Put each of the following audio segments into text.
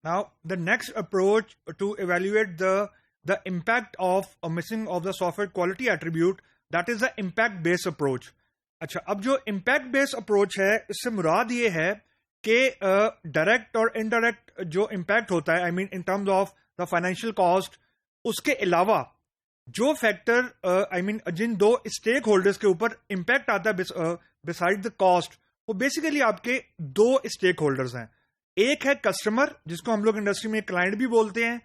Now, the next approach to evaluate the impact of a missing of the software quality attribute, that is the impact based approach. अच्छा, अब जो impact based approach है, इससे मुराद ये है कि direct और इनडायरेक्ट जो impact होता है, I mean in terms of the financial cost, उसके अलावा जो फैक्टर I mean जिन दो स्टेक होल्डर्स के ऊपर इम्पैक्ट आता है बिसाइड द कॉस्ट, वो बेसिकली आपके दो स्टेक होल्डर्स हैं. एक है कस्टमर, जिसको हम लोग इंडस्ट्री में क्लाइंट भी बोलते हैं.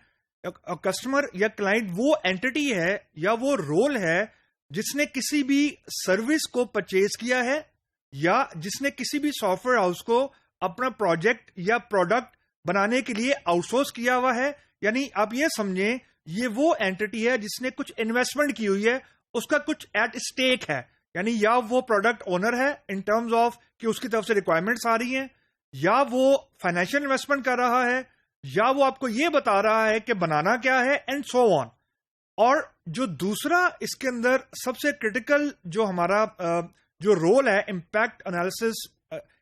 कस्टमर या क्लाइंट वो एंटिटी है या वो रोल है जिसने किसी भी सर्विस को परचेज किया है या जिसने किसी भी सॉफ्टवेयर हाउस को अपना प्रोजेक्ट या प्रोडक्ट बनाने के लिए आउटसोर्स किया हुआ है. यानी आप ये समझें, ये वो एंटिटी है जिसने कुछ इन्वेस्टमेंट की हुई है, उसका कुछ एट स्टेक है. यानी या वो प्रोडक्ट ओनर है इन टर्म्स ऑफ कि उसकी तरफ से रिक्वायरमेंट्स आ रही हैं, या वो फाइनेंशियल इन्वेस्टमेंट कर रहा है, या वो आपको ये बता रहा है कि बनाना क्या है, एंड सो ऑन. और जो दूसरा इसके अंदर सबसे क्रिटिकल जो हमारा जो रोल है impact analysis,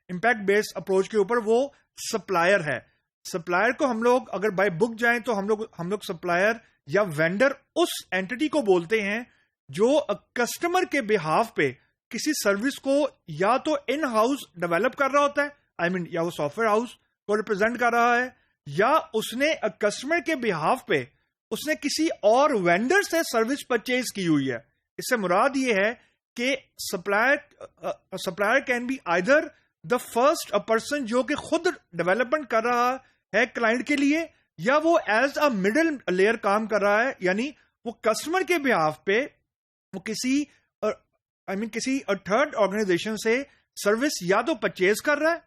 impact based approach के ऊपर, वो सप्लायर है. सप्लायर को हम लोग अगर बाय बुक जाएं तो हम लोग सप्लायर या वेंडर उस एंटिटी को बोलते हैं जो कस्टमर के बिहाफ पे किसी सर्विस को या तो इन हाउस डेवलप कर रहा होता है, आई मीन या वो सॉफ्टवेयर हाउस को रिप्रेजेंट कर रहा है, या उसने कस्टमर के बिहाफ पे उसने किसी और वेंडर से सर्विस परचेज की हुई है. इससे मुराद ये है कि supplier can be either the first person जो कि खुद डेवलपमेंट कर रहा है क्लाइंट के लिए, या वो एज अ मिडिल लेयर काम कर रहा है. यानी वो कस्टमर के बिहाफ पे वो किसी किसी थर्ड ऑर्गेनाइजेशन से सर्विस या तो परचेज कर रहा है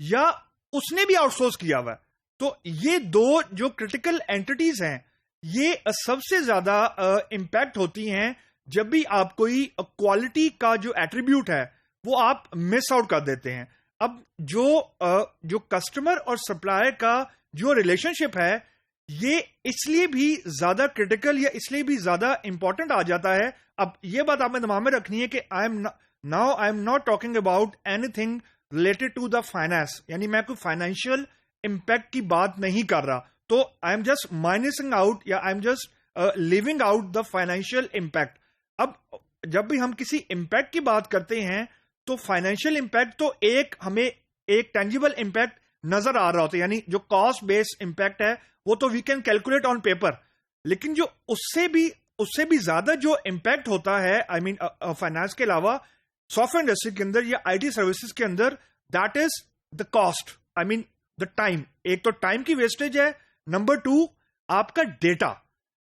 या उसने भी आउटसोर्स किया हुआ है. तो ये दो जो क्रिटिकल एंटिटीज हैं, ये सबसे ज्यादा इंपैक्ट होती हैं जब भी आप कोई क्वालिटी का जो एट्रीब्यूट है वो आप मिस आउट कर देते हैं. अब जो कस्टमर और सप्लायर का जो रिलेशनशिप है, ये इसलिए भी ज्यादा क्रिटिकल या इसलिए भी ज्यादा इंपॉर्टेंट आ जाता है. अब ये बात आपने दिमाग में रखनी है कि I am not talking about anything related to the finance. यानी मैं कोई फाइनेंशियल इंपैक्ट की बात नहीं कर रहा, तो आई एम जस्ट माइनसिंग आउट या I am just living out the financial impact. अब जब भी हम किसी इंपैक्ट की बात करते हैं तो फाइनेंशियल इंपैक्ट तो हमें एक टेंजिबल इंपैक्ट नजर आ रहा होता है, यानी जो कॉस्ट बेस्ड इंपैक्ट है वो तो we can calculate on paper. लेकिन जो उससे भी ज्यादा जो इंपैक्ट होता है, आई मीन फाइनेंस के अलावा सॉफ्टवेयर इंडस्ट्री के अंदर या आईटी सर्विसेज के अंदर, that is the cost, I mean the time. एक तो टाइम की वेस्टेज है, नंबर 2 आपका डेटा.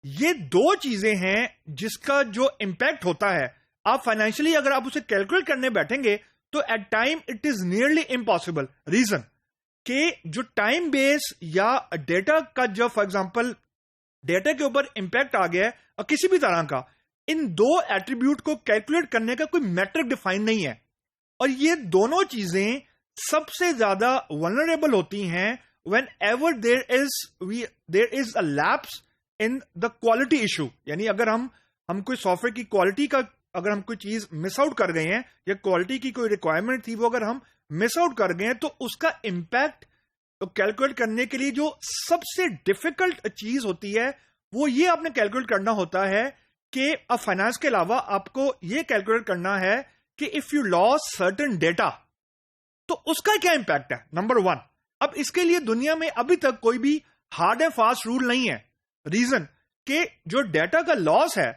ये दो चीजें हैं जिसका जो इंपैक्ट होता है, आप फाइनेंशियली अगर आप उसे कैलकुलेट करने बैठेंगे तो at time it is nearly impossible. Reason कि जो टाइम बेस या डेटा का जो फॉर एग्जांपल डेटा के ऊपर इंपैक्ट आ गया है और किसी भी तरह का, इन दो एट्रीब्यूट को कैलकुलेट करने का कोई मैट्रिक डिफाइन नहीं है. और ये दोनों चीजें सबसे ज्यादा वल्नरेबल होती हैं whenever there is a lapse in the quality issue. यानी अगर हम कोई सॉफ्टवेयर की क्वालिटी का अगर हम कोई चीज मिस आउट कर गए हैं या क्वालिटी की कोई रिक्वायरमेंट थी वो अगर हम मिस आउट कर गए हैं, तो उसका इंपैक्ट कैलकुलेट करने के लिए जो सबसे डिफिकल्ट चीज होती है वो ये आपने कैलकुलेट करना होता है कि अब फाइनेंस के अलावा आपको ये कैलकुलेट करना है कि if you loss certain data तो उसका क्या इंपैक्ट है, नंबर 1. अब इसके लिए दुनिया में अभी तक कोई भी हार्ड एंड फास्ट रूल नहीं है. रीजन कि जो डेटा का लॉस है,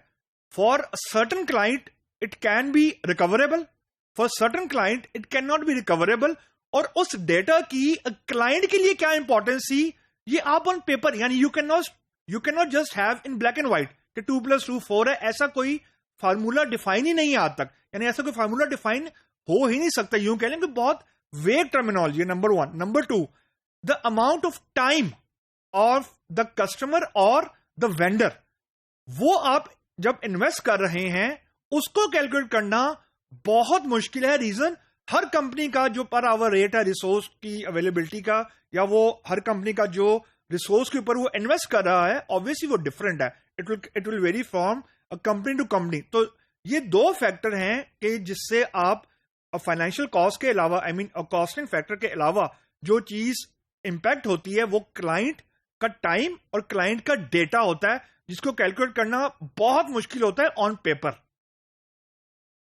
for certain client it can be recoverable, for certain client it can not be recoverable. और उस डेटा की क्लाइंट के लिए क्या इंपॉर्टेंस थी, ये आप ऑन पेपर, यानी you can not just have in black and white कि 2+2 4 है, ऐसा कोई फार्मूला डिफाइन ही नहीं है आज तक. यानी ऐसा कोई फार्मूला डिफाइन हो ही नहीं सकता. यूं कह लें कि बहुत वेग टर्मिनोलॉजी है, number 1. Number 2, the amount of time of the customer और द वेंडर, वो आप जब इन्वेस्ट कर रहे हैं उसको कैलकुलेट करना बहुत मुश्किल है. रीजन, हर कंपनी का जो पर आवर रेट है रिसोर्स की अवेलेबिलिटी का, या वो हर कंपनी का जो रिसोर्स के ऊपर वो इन्वेस्ट कर रहा है, ऑब्वियसली वो डिफरेंट है. It will vary from company to company. तो ये दो फैक्टर हैं कि जिससे आप फाइनेंशियल कॉस्ट के अलावा, आई मीन कॉस्टिंग फैक्टर के अलावा जो चीज इंपैक्ट होती है वो क्लाइंट का टाइम और क्लाइंट का डेटा होता है जिसको कैलकुलेट करना बहुत मुश्किल होता है ऑन पेपर।